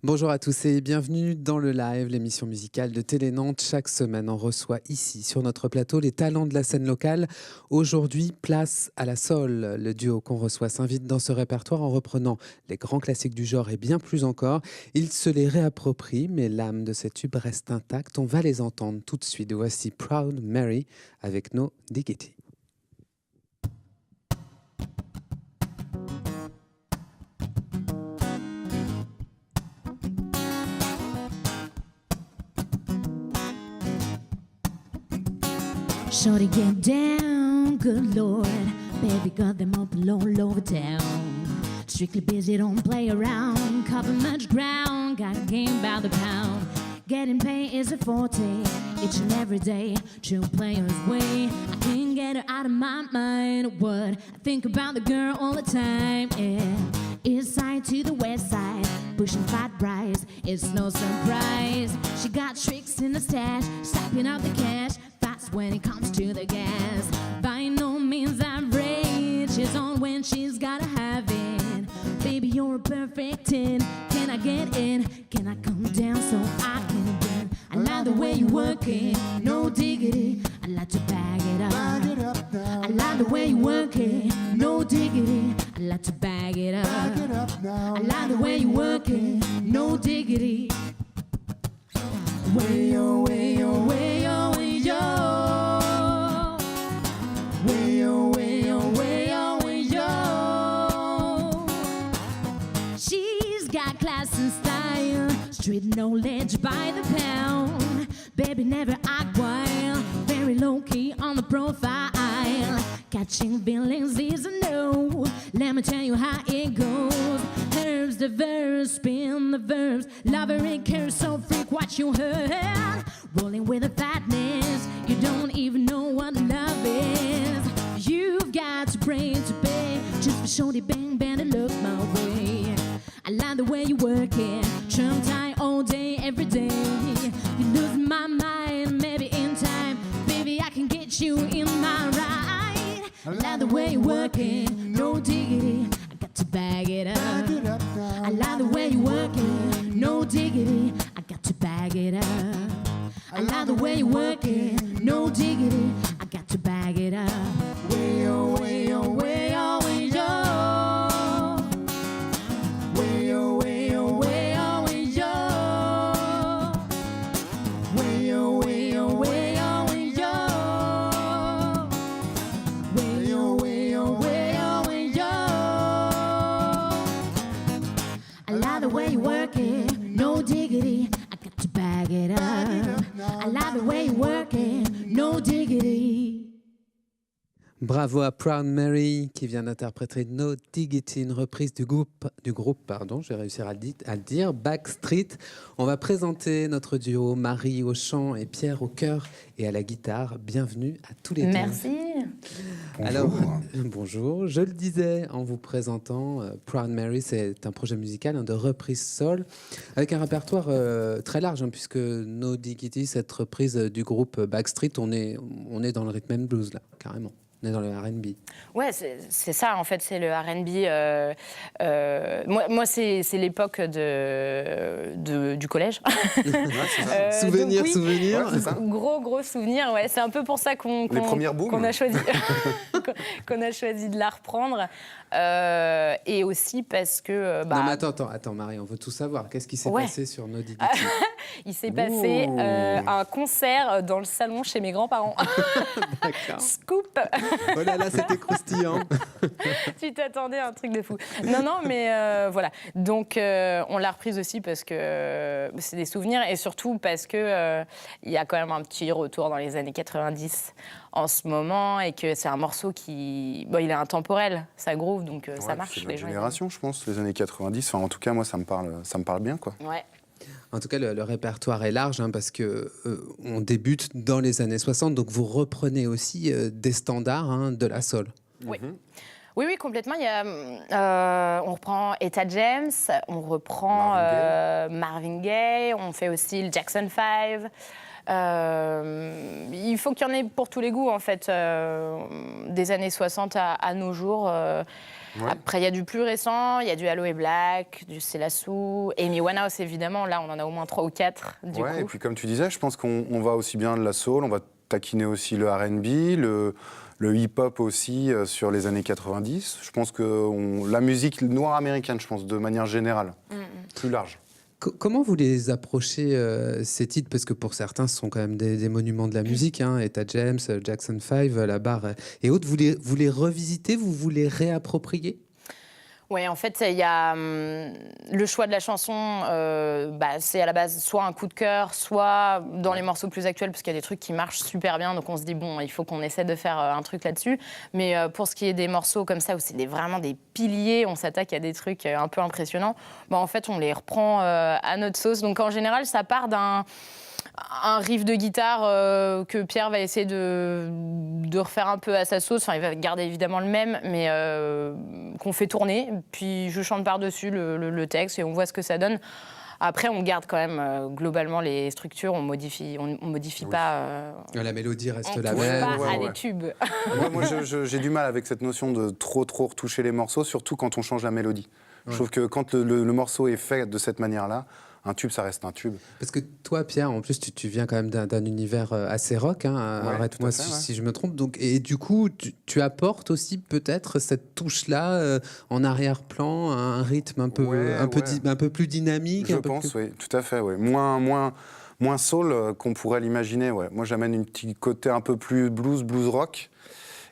Bonjour à tous et bienvenue dans le live, l'émission musicale de Télé Nantes. Chaque semaine, on reçoit ici, sur notre plateau, les talents de la scène locale. Aujourd'hui, place à la Soul. Le duo qu'on reçoit s'invite dans ce répertoire en reprenant les grands classiques du genre et bien plus encore. Ils se les réapproprient, mais l'âme de ces tubes reste intacte. On va les entendre tout de suite. Voici Proud Mary avec No Diggity. Shorty get down, good lord. Baby got them up all over town. Strictly busy, don't play around. Cover much ground, got a game by the pound. Getting paid is a forte, each and every day. True player's way, I can't get her out of my mind. What I think about the girl all the time, yeah. East side to the west side, pushing fat price, it's no surprise. She got tricks in the stash, stacking up the cash. Fast when it comes to the gas. By no means average, she's on when she's gotta have it. Baby, you're a perfect 10. Can I get in? Can I come down so I can win? I like the way you work it, no diggity. I like to bag it up. I like the way you work it, no diggity. I like to bag it up. I like the way you work it, no diggity. Way oh, way oh, way oh, way oh. Way oh, way oh, way oh, way oh. She's got class and style, street knowledge by the pound. Baby never act wild, very low key on the profile. Catching feelings is a no. Let me tell you how it goes. Here's the verse, spin the verbs. Love her and care, so freak what you heard. Rolling with the fatness, you don't even know what love is. You've got to pray to pay, just for shorty bang bang and look my way. I like the way you work it, trim tie all day, every day. You lose my mind, maybe in time, baby I can get you in my ride. I like the way you work it, no diggity. I got to bag it up. I like the way you work it, no diggity. I got to bag it up. I like the way you work it, no diggity. I got to bag it up. Way oh, way oh, way oh, way oh. Way oh, way oh, way oh, way oh. Way oh, way oh, way oh, way oh. Way oh, way oh, way oh, way oh. I like the way you work it, no diggity. I got to bag it up. I like the way you work it, no diggity. Bravo à Proud Mary qui vient d'interpréter No Diggity, une reprise du groupe, je vais réussir à le dire, Backstreet. On va présenter notre duo, Marie au chant et Pierre au chœur et à la guitare. Bienvenue à tous les deux. Merci. Alors, bonjour. Je le disais en vous présentant, Proud Mary, c'est un projet musical de reprise soul avec un répertoire très large, puisque No Diggity, cette reprise du groupe Backstreet, on est dans le rhythm and blues là, carrément. On est dans le R&B. Ouais, c'est ça, en fait, c'est le R&B. Moi c'est l'époque du collège. Souvenir. Ouais, ça. Gros souvenir, ouais. C'est un peu pour ça qu'on a choisi, qu'on a choisi de la reprendre. Et aussi parce que... non, mais attends, Marie, on veut tout savoir. Qu'est-ce qui s'est passé sur No Diggity? Il s'est passé un concert dans le salon chez mes grands-parents. D'accord. Scoop. Oh là là, c'était croustillant. Tu t'attendais à un truc de fou. Non, mais voilà. Donc, on l'a reprise aussi parce que c'est des souvenirs et surtout parce que il y a quand même un petit retour dans les années 90 en ce moment et que c'est un morceau qui... Bon, il est intemporel, ça groove, donc ça marche. C'est notre génération, je pense, les années 90. Enfin, en tout cas, moi, ça me parle bien, quoi. Ouais. En tout cas, le répertoire est large parce que on débute dans les années 60, donc vous reprenez aussi des standards de la soul. Oui. Oui, complètement. On reprend Etta James, on reprend Marvin Gaye, on fait aussi le Jackson 5. Il faut qu'il y en ait pour tous les goûts, en fait, des années 60 à nos jours. Ouais. Après, il y a du plus récent, il y a du Aloe Black, du Selassou, Amy Winehouse, évidemment. Là, on en a au moins 3 ou 4, du coup. Et puis comme tu disais, je pense qu'on va aussi bien de la soul, on va taquiner aussi le R&B, le hip-hop aussi sur les années 90. Je pense que la musique noire américaine, je pense, de manière générale, plus large. Comment vous les approchez, ces titres? Parce que pour certains, ce sont quand même des monuments de la musique. Hein. Etta James, Jackson 5, La Barre et autres. Vous les revisitez, vous les réappropriez? Oui, en fait, il y a le choix de la chanson, c'est à la base soit un coup de cœur, soit dans les morceaux plus actuels, parce qu'il y a des trucs qui marchent super bien, donc on se dit, bon, il faut qu'on essaie de faire un truc là-dessus. Mais pour ce qui est des morceaux comme ça, où c'est vraiment des piliers, on s'attaque à des trucs un peu impressionnants, en fait, on les reprend à notre sauce. Donc en général, ça part d'un riff de guitare que Pierre va essayer de refaire un peu à sa sauce. Enfin, il va garder évidemment le même, mais qu'on fait tourner. Puis je chante par-dessus le texte et on voit ce que ça donne. Après, on garde quand même globalement les structures, on modifie pas. La mélodie reste la on même. touche pas à des tubes. Moi, j'ai du mal avec cette notion de trop retoucher les morceaux, surtout quand on change la mélodie. Je trouve que quand le morceau est fait de cette manière-là, un tube, ça reste un tube. Parce que toi, Pierre, en plus, tu viens quand même d'un univers assez rock. Hein, arrête-moi si je me trompe. Donc, et du coup, tu apportes aussi peut-être cette touche-là en arrière-plan, un rythme un peu plus dynamique. Je pense, oui, tout à fait. Ouais. Moins soul qu'on pourrait l'imaginer. Ouais. Moi, j'amène un petit côté un peu plus blues rock.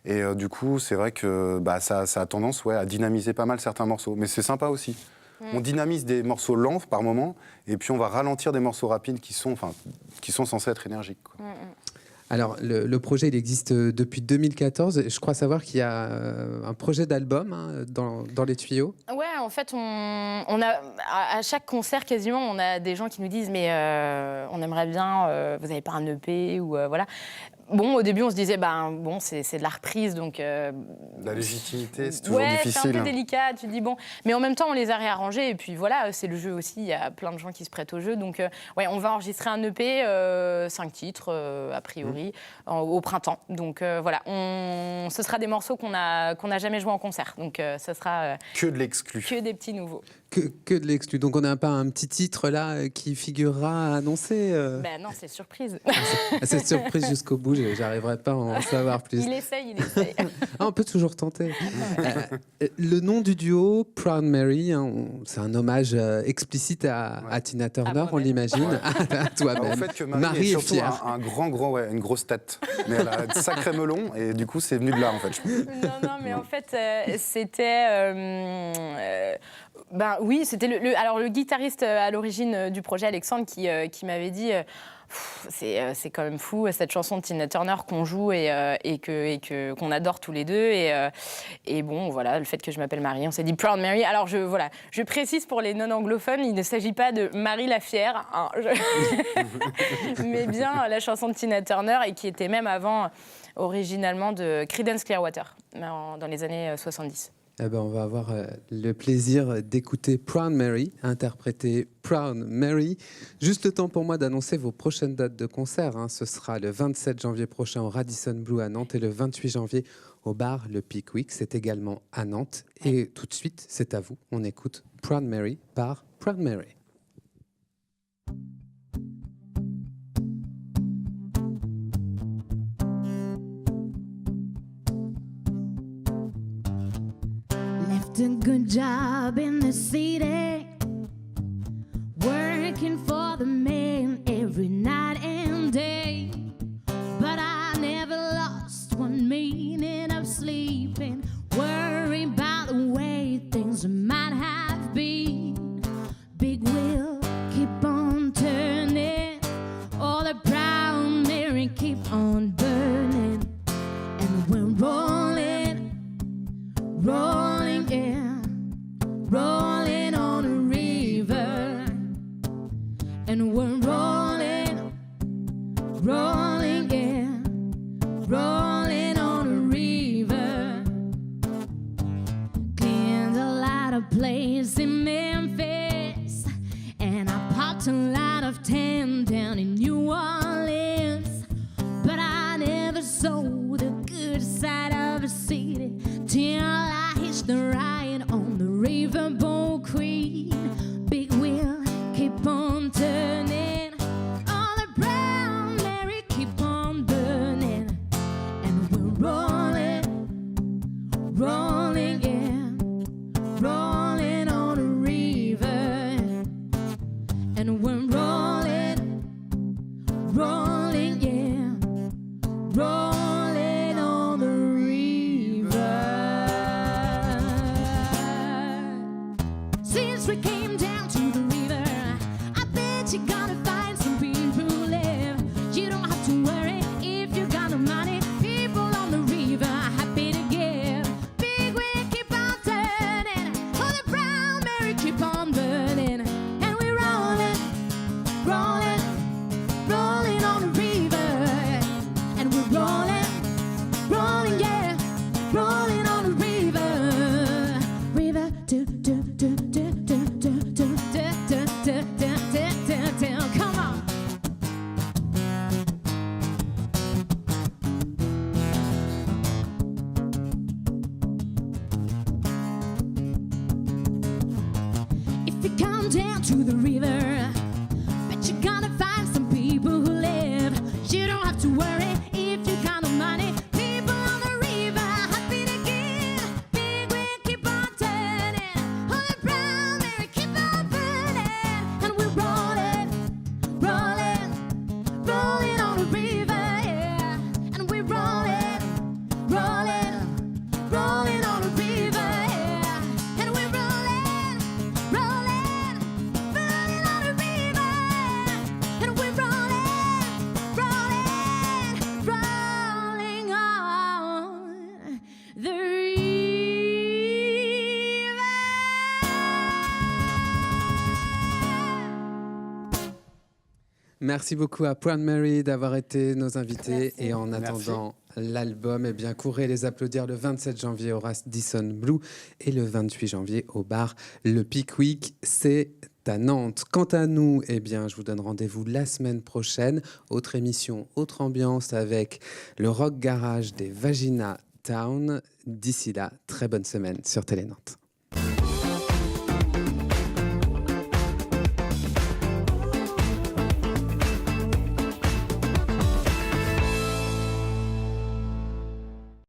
Et du coup, c'est vrai que ça a tendance à dynamiser pas mal certains morceaux. Mais c'est sympa aussi. On dynamise des morceaux lents par moment, et puis on va ralentir des morceaux rapides qui sont censés être énergiques. Quoi. Alors, le projet, il existe depuis 2014. Je crois savoir qu'il y a un projet d'album dans les tuyaux. Ouais, en fait, on a à chaque concert quasiment, on a des gens qui nous disent mais on aimerait bien, vous n'avez pas un EP ou voilà. Bon, au début, on se disait, c'est de la reprise, donc... La légitimité, c'est toujours difficile. C'est un peu délicat, tu te dis, bon... Mais en même temps, on les a réarrangés, et puis voilà, c'est le jeu aussi, il y a plein de gens qui se prêtent au jeu, donc on va enregistrer un EP, 5 titres, a priori, au printemps. Donc voilà, ce sera des morceaux qu'on n'a jamais joués en concert, donc ce sera... que de l'exclu. Que des petits nouveaux. Que de l'exclu. Donc on n'a pas un petit titre là qui figurera annoncé Non, c'est surprise. C'est surprise jusqu'au bout, j'arriverai pas à en savoir plus. Il essaye. On peut toujours tenter. Le nom du duo, Proud Mary, c'est un hommage explicite à Tina Turner, on l'imagine. À toi-même. En fait, que Marie est surtout une grosse tête. Mais elle a un sacré melon, et du coup, c'est venu de là, en fait. Non, mais en fait, c'était... oui, c'était le guitariste à l'origine du projet, Alexandre, qui m'avait dit c'est quand même fou cette chanson de Tina Turner qu'on joue et qu'on adore tous les deux et bon voilà, le fait que je m'appelle Marie, on s'est dit Proud Mary. Alors je précise pour les non anglophones, il ne s'agit pas de Marie la fière, hein, mais bien la chanson de Tina Turner et qui était même avant originalement de Creedence Clearwater dans les années 70. On va avoir le plaisir d'écouter Proud Mary, interpréter Proud Mary. Juste le temps pour moi d'annoncer vos prochaines dates de concert. Ce sera le 27 janvier prochain au Radisson Blu à Nantes et le 28 janvier au bar Le Pickwick. C'est également à Nantes. Et tout de suite, c'est à vous. On écoute Proud Mary par Proud Mary. A good job in the city, working for the man every night and day. But I never lost one minute of sleeping, worrying about the way things might have been. Big wheel keep on turning, all the Proud Mary keep on burning, and we're rolling, yeah, rolling on a river, and we're rolling, yeah, rolling on a river. Cleaned a lot of plays in Memphis, and I popped a lot of 10 down in New Orleans. the ride on the riverboat queen. Big wheel keep on turning, all the brown Mary keep on burning, and we're rolling, rolling, yeah, rolling on the river, and we're rolling, rolling, yeah, rolling on the river. Since we came down to the river, I bet you're gonna find some people who live. You don't have to worry if you got no money. People on the river are happy to give. Big wheel keep on turning, oh the brown Mary keep on burning, and we're rolling, rolling, rolling on the river, and we're rolling, rolling, yeah, rolling on the river, river, do do do do do do do do do do do do. Come on. If you come down to the river, bet you're gonna find some people who live. You don't have to worry if you got no money. People on the river happy to give. Big wheel keep on turning, oh the brown Mary keep on burning, and we're rolling, rolling, rolling on the river, yeah, and we're rolling, rolling, rolling on the river, yeah, and we're rolling, rolling, rolling on the river, and we're rolling, rolling, rolling on the river. Merci beaucoup à Proud Mary d'avoir été nos invités. Merci. Et en attendant l'album, eh bien, courez les applaudir le 27 janvier au Radisson Blu et le 28 janvier au bar Le Pickwick. C'est à Nantes. Quant à nous, eh bien, je vous donne rendez-vous la semaine prochaine. Autre émission, autre ambiance avec le rock garage des Vagina Town. D'ici là, très bonne semaine sur Télé Nantes.